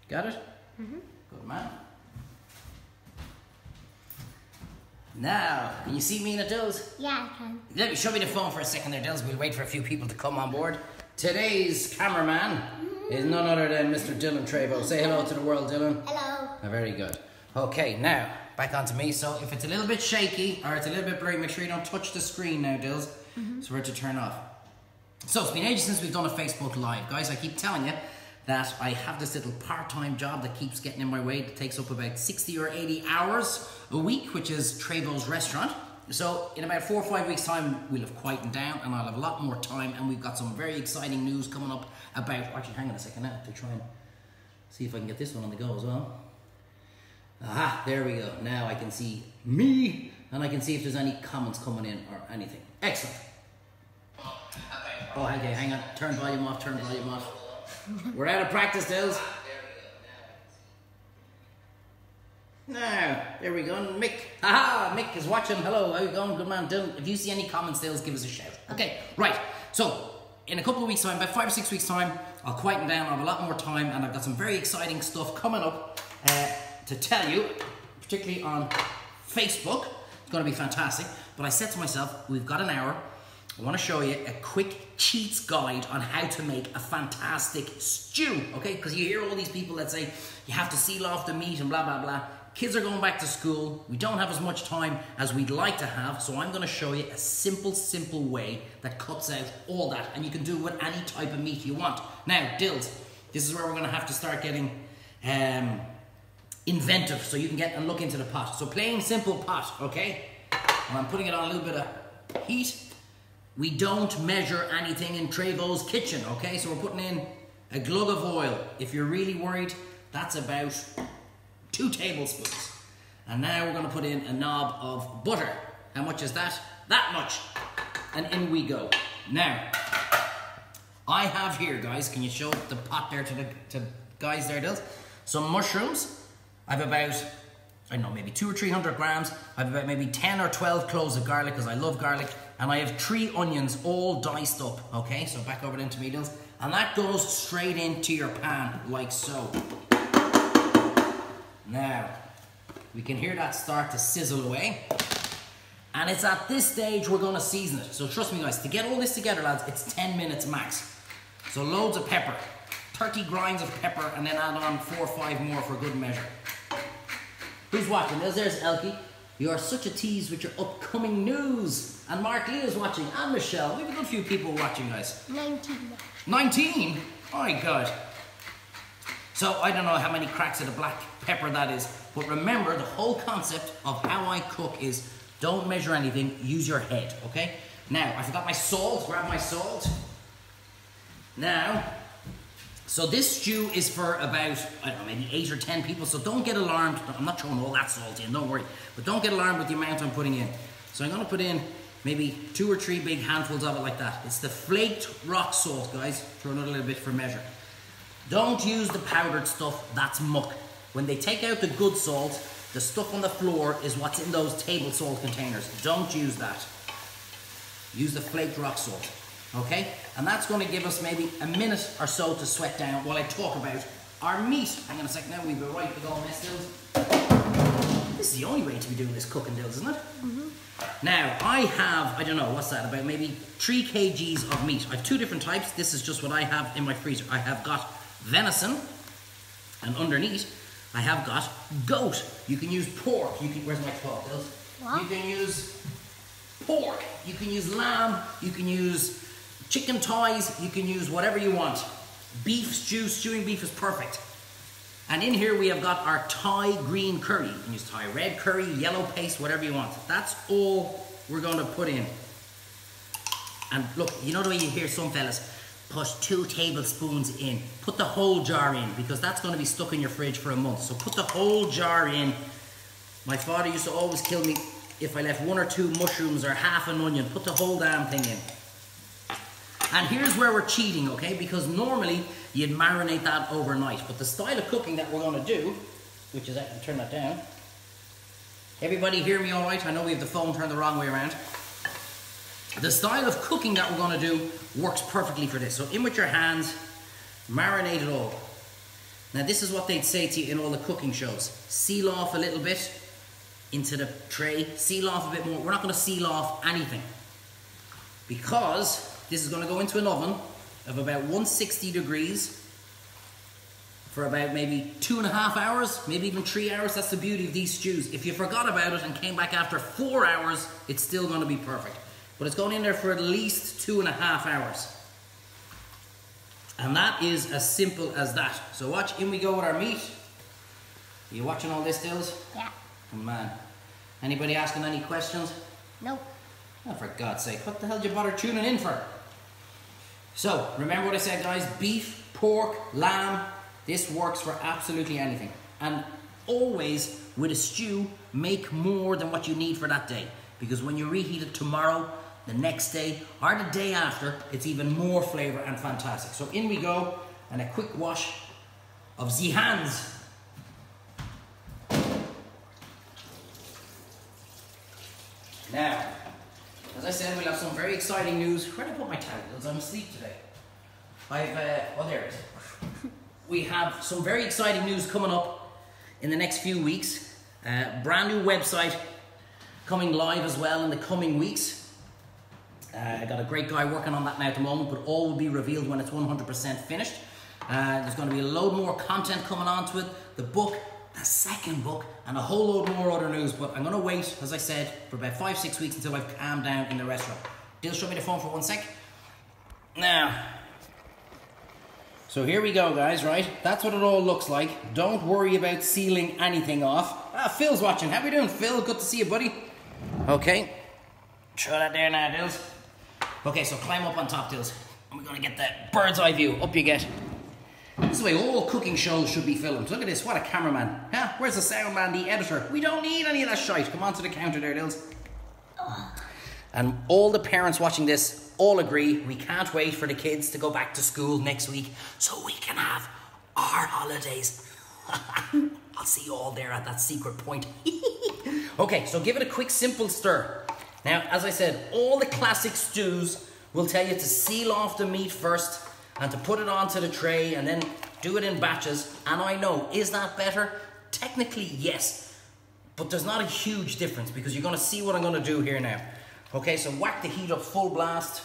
Got it? Mm-hmm. Good man. Now, can you see me in it, Dills? Yeah, I can. Let me show me the phone for a second there, Dills. We'll wait for a few people to come on board. Today's cameraman is none other than Mr. Dylan Treyvaud. Say hello to the world, Dylan. Hello. Very good. Okay, now, back onto me. So if it's a little bit shaky or it's a little bit blurry, make sure you don't touch the screen now, Dills. So for it to turn off. So it's been ages since we've done a Facebook Live. Guys, I keep telling you that I have this little part-time job that keeps getting in my way. That takes up about 60 or 80 hours a week, which is Treyvaud's restaurant. So in about 4 or 5 weeks' time, we'll have quietened down and I'll have a lot more time, and we've got some very exciting news coming up about... Actually, hang on a second now to try and see if I can get this one on the go as well. Aha, there we go. Now I can see me, and I can see if there's any comments coming in or anything. Excellent. Oh, okay, hang on. Turn volume off, turn volume off. We're out of practice, Dills. Now, there we go. Mick. Aha, Mick is watching. Hello, how you going? Good man. Dylan, if you see any comments, Dills, give us a shout. Okay, right. So, in a couple of weeks' time, about 5 or 6 weeks' time, I'll quieten down. I'll have a lot more time, and I've got some very exciting stuff coming up to tell you, particularly on Facebook. It's going to be fantastic. But I said to myself, we've got an hour. I want to show you a quick cheats guide on how to make a fantastic stew, okay? Because you hear all these people that say you have to seal off the meat and blah, blah, blah. Kids are going back to school. We don't have as much time as we'd like to have, so I'm going to show you a simple way that cuts out all that, and you can do it with any type of meat you want. Now, Dills, this is where we're going to have to start getting inventive, so you can get and look into the pot. So plain, simple pot, okay? And I'm putting it on a little bit of heat. We don't measure anything in Treyvaud's kitchen, okay? So we're putting in a glug of oil. If you're really worried, that's about 2 tablespoons. And now we're gonna put in a knob of butter. How much is that? That much. And in we go. Now, I have here, guys, can you show the pot there to guys there, Dills? Some mushrooms. I have about, I don't know, maybe 200 or 300 grams. I have about maybe 10 or 12 cloves of garlic, because I love garlic. And I have 3 onions all diced up, okay? So back over into me, Dills. And that goes straight into your pan, like so. Now, we can hear that start to sizzle away. And it's at this stage we're gonna season it. So trust me, guys, to get all this together, lads, it's 10 minutes max. So loads of pepper, 30 grinds of pepper, and then add on 4 or 5 more for good measure. Who's watching? There's Elkie. You are such a tease with your upcoming news. And Mark Lee is watching, and Michelle. We have a good few people watching, guys. 19. 19? Oh my God. So I don't know how many cracks of the black pepper that is, but remember the whole concept of how I cook is don't measure anything, use your head, okay? Now, I forgot my salt, grab my salt. Now, so this stew is for about, I don't know, maybe 8 or 10 people, so don't get alarmed. I'm not throwing all that salt in, don't worry. But don't get alarmed with the amount I'm putting in. So I'm gonna put in maybe 2 or 3 big handfuls of it like that. It's the flaked rock salt, guys. Throw another little bit for measure. Don't use the powdered stuff, that's muck. When they take out the good salt, the stuff on the floor is what's in those table salt containers. Don't use that. Use the flaked rock salt, okay? And that's gonna give us maybe a minute or so to sweat down while I talk about our meat. Hang on a second now, we've been right to go, Miss Dills. This is the only way to be doing this cooking, Dills, isn't it? Now, I have, I don't know, what's that, about maybe 3 kgs of meat. I have 2 different types. This is just what I have in my freezer. I have got venison, and underneath, I have got goat. You can use pork. You can, where's my cloth, Dills? What? You can use pork. You can use lamb. You can use chicken thighs. You can use whatever you want. Beef stew, stewing beef is perfect. And in here we have got our Thai green curry. You can use Thai red curry, yellow paste, whatever you want. That's all we're going to put in. And look, you know the way you hear some fellas, put 2 tablespoons in. Put the whole jar in, because that's going to be stuck in your fridge for a month. So put the whole jar in. My father used to always kill me if I left 1 or 2 mushrooms or half an onion. Put the whole damn thing in. And here's where we're cheating, okay? Because normally you'd marinate that overnight. But the style of cooking that we're going to do, which is, I can turn that down. Everybody hear me all right? I know we have the phone turned the wrong way around. The style of cooking that we're going to do works perfectly for this. So in with your hands, marinate it all. Now this is what they'd say to you in all the cooking shows. Seal off a little bit into the tray, seal off a bit more. We're not going to seal off anything because this is going to go into an oven of about 160 degrees for about maybe 2.5 hours, maybe even 3 hours. That's the beauty of these stews. If you forgot about it and came back after 4 hours, it's still going to be perfect. But it's going in there for at least 2.5 hours. And that is as simple as that. So watch, in we go with our meat. Are you watching all this, Dills? Yeah. Oh man. Anybody asking any questions? Nope. Oh, for God's sake, what the hell did you bother tuning in for? So, remember what I said, guys? Beef, pork, lamb, this works for absolutely anything. And always, with a stew, make more than what you need for that day. Because when you reheat it tomorrow, the next day, or the day after, it's even more flavour and fantastic. So in we go, and a quick wash of the hands. Now, as I said, we'll have some very exciting news. Where did I put my towels? I'm asleep today. Oh, there it is. We have some very exciting news coming up in the next few weeks. Brand new website coming live as well in the coming weeks. I got a great guy working on that now at the moment, but all will be revealed when it's 100% finished. There's going to be a load more content coming onto it. The book, the second book, and a whole load more other news. But I'm going to wait, as I said, for about 5-6 weeks until I've calmed down in the restaurant. Dil, show me the phone for 1 sec. Now, so here we go, guys, right? That's what it all looks like. Don't worry about sealing anything off. Phil's watching. How we doing, Phil? Good to see you, buddy. Okay. Throw that there now, Dils. Okay, so climb up on top, Dils. And we're going to get that bird's eye view. Up you get. This is the way all cooking shows should be filmed. Look at this. What a cameraman. Huh? Where's the sound man, the editor? We don't need any of that shite. Come on to the counter there, Dils. And all the parents watching this all agree we can't wait for the kids to go back to school next week so we can have our holidays. I'll see you all there at that secret point. Okay, so give it a quick, simple stir. Now, as I said, all the classic stews will tell you to seal off the meat first and to put it onto the tray and then do it in batches. And I know, is that better? Technically, yes. But there's not a huge difference because you're going to see what I'm going to do here now. Okay, so whack the heat up full blast.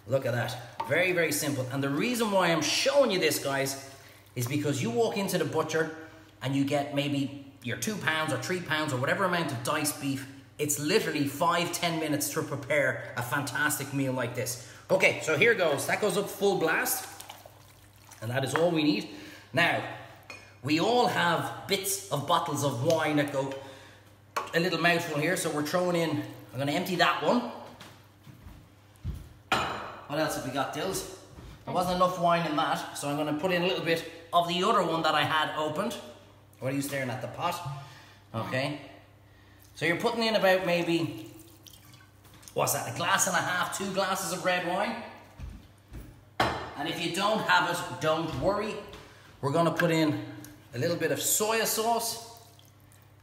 Look at that. Very, very simple. And the reason why I'm showing you this, guys, is because you walk into the butcher and you get maybe your 2 pounds or 3 pounds or whatever amount of diced beef. It's literally 5-10 minutes to prepare a fantastic meal like this. Okay, so here goes. That goes up full blast. And that is all we need. Now, we all have bits of bottles of wine that go a little mouthful here. So we're throwing in, I'm going to empty that one. What else have we got, Dills? There wasn't enough wine in that, so I'm going to put in a little bit of the other one that I had opened. What are you staring at, the pot? Okay. So you're putting in about maybe, what's that, 1.5 glasses, 2 glasses of red wine. And if you don't have it, don't worry. We're going to put in a little bit of soya sauce.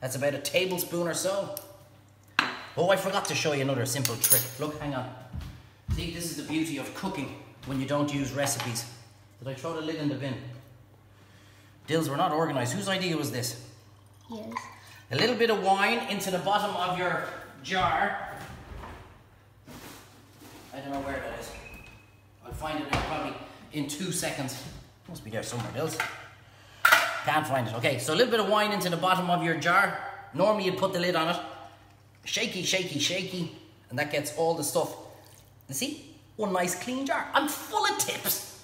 That's about 1 tablespoon or so. Oh, I forgot to show you another simple trick. Look, hang on. See, this is the beauty of cooking when you don't use recipes. Did I throw the lid in the bin? Dills, we're not organised. Whose idea was this? Yes. A little bit of wine into the bottom of your jar. I don't know where that is. I'll find it now probably in 2 seconds. Must be there somewhere, Dills. Can't find it. Okay, so a little bit of wine into the bottom of your jar. Normally you'd put the lid on it. Shaky, shaky, shaky. And that gets all the stuff. You see? One nice clean jar. I'm full of tips.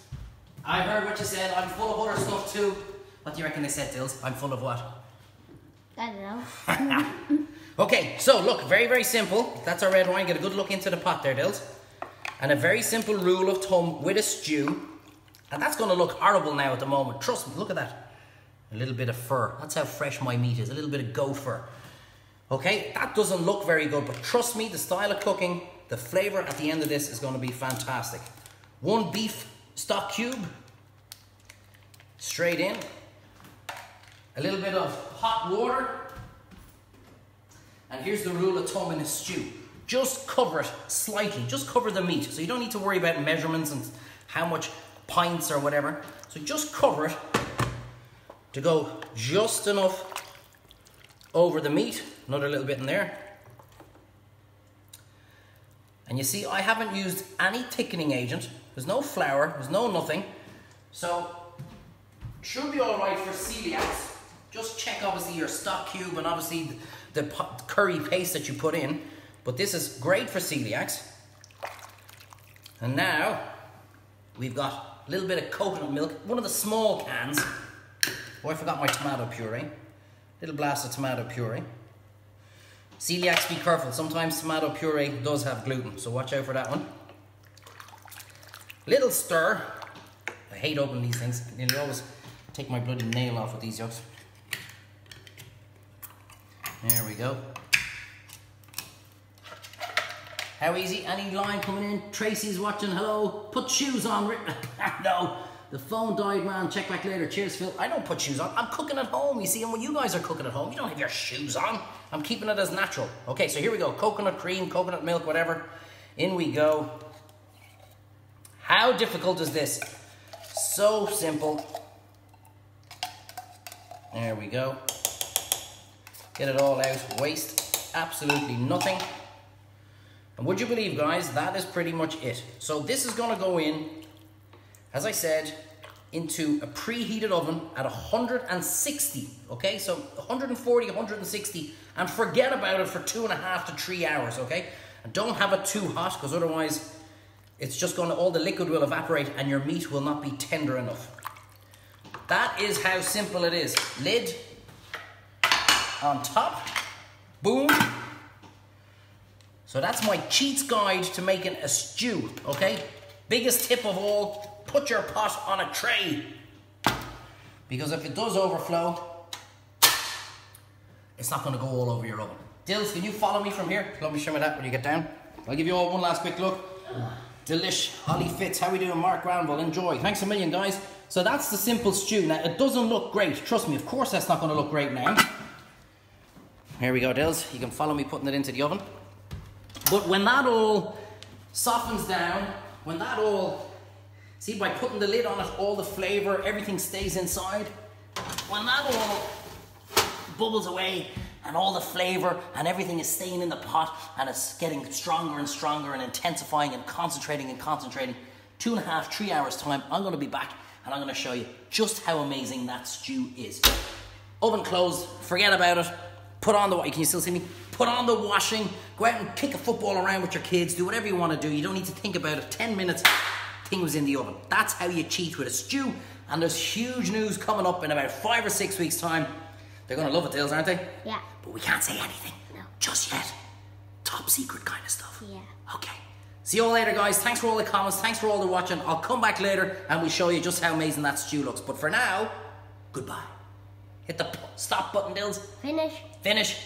I heard what you said. I'm full of other stuff too. What do you reckon they said, Dills? I'm full of what? I don't know. Okay, so look, very, very simple. That's our red wine. Get a good look into the pot there, Dills. And a very simple rule of thumb with a stew. And that's going to look horrible now at the moment. Trust me, look at that. A little bit of fur. That's how fresh my meat is. A little bit of goat fur. Okay, that doesn't look very good, but trust me, the style of cooking, the flavour at the end of this is going to be fantastic. 1 beef stock cube. Straight in. A little bit of hot water. And here's the rule of thumb in a stew. Just cover it slightly. Just cover the meat. So you don't need to worry about measurements and how much pints or whatever. So just cover it to go just enough over the meat. Another little bit in there. And you see, I haven't used any thickening agent. There's no flour, there's no nothing. So, should be all right for celiacs. Just check obviously your stock cube and obviously the curry paste that you put in. But this is great for celiacs. And now, we've got a little bit of coconut milk. One of the small cans. Oh, I forgot my tomato puree. Little blast of tomato puree. Celiacs, be careful. Sometimes tomato puree does have gluten, so watch out for that one. Little stir. I hate opening these things. I nearly always take my bloody nail off with these yolks. There we go. How easy? Any line coming in? Tracy's watching. Hello. Put shoes on. No. The phone died, man. Check back later. Cheers, Phil. I don't put shoes on. I'm cooking at home, you see. And when you guys are cooking at home, you don't have your shoes on. I'm keeping it as natural. Okay, so here we go. Coconut cream, coconut milk, whatever. In we go. How difficult is this? So simple. There we go. Get it all out. Waste absolutely nothing. And would you believe, guys, that is pretty much it. So this is going to go in, as I said, into a preheated oven at 160, okay? So 140, 160, and forget about it for 2.5 to 3 hours, okay? And don't have it too hot, because otherwise it's just going to, all the liquid will evaporate and your meat will not be tender enough. That is how simple it is. Lid on top, boom. So that's my cheats guide to making a stew, okay? Biggest tip of all, put your pot on a tray. Because if it does overflow, it's not gonna go all over your oven. Dills, can you follow me from here? Let me show me that when you get down. I'll give you all one last quick look. Delish, Holly Fitz, how we doing? Mark Granville, enjoy. Thanks a million, guys. So that's the simple stew. Now, it doesn't look great. Trust me, of course that's not gonna look great now. Here we go, Dills. You can follow me putting it into the oven. But when that all softens down, when that all, see, by putting the lid on it, all the flavour, everything stays inside. When that all bubbles away and all the flavour and everything is staying in the pot and it's getting stronger and stronger and intensifying and concentrating, 2.5, 3 hours time, I'm going to be back and I'm going to show you just how amazing that stew is. Oven closed, forget about it. Put on the, can you still see me? Put on the washing, go out and kick a football around with your kids, do whatever you want to do. You don't need to think about it. 10 minutes, thing was in the oven. That's how you cheat with a stew. And there's huge news coming up in about 5 or 6 weeks' time. They're going to love it, Dills, aren't they? Yeah. But we can't say anything. No. Just yet. Top secret kind of stuff. Yeah. Okay. See you all later, guys. Thanks for all the comments. Thanks for all the watching. I'll come back later and we'll show you just how amazing that stew looks. But for now, goodbye. Hit the stop button, Dills. Finish. Finish.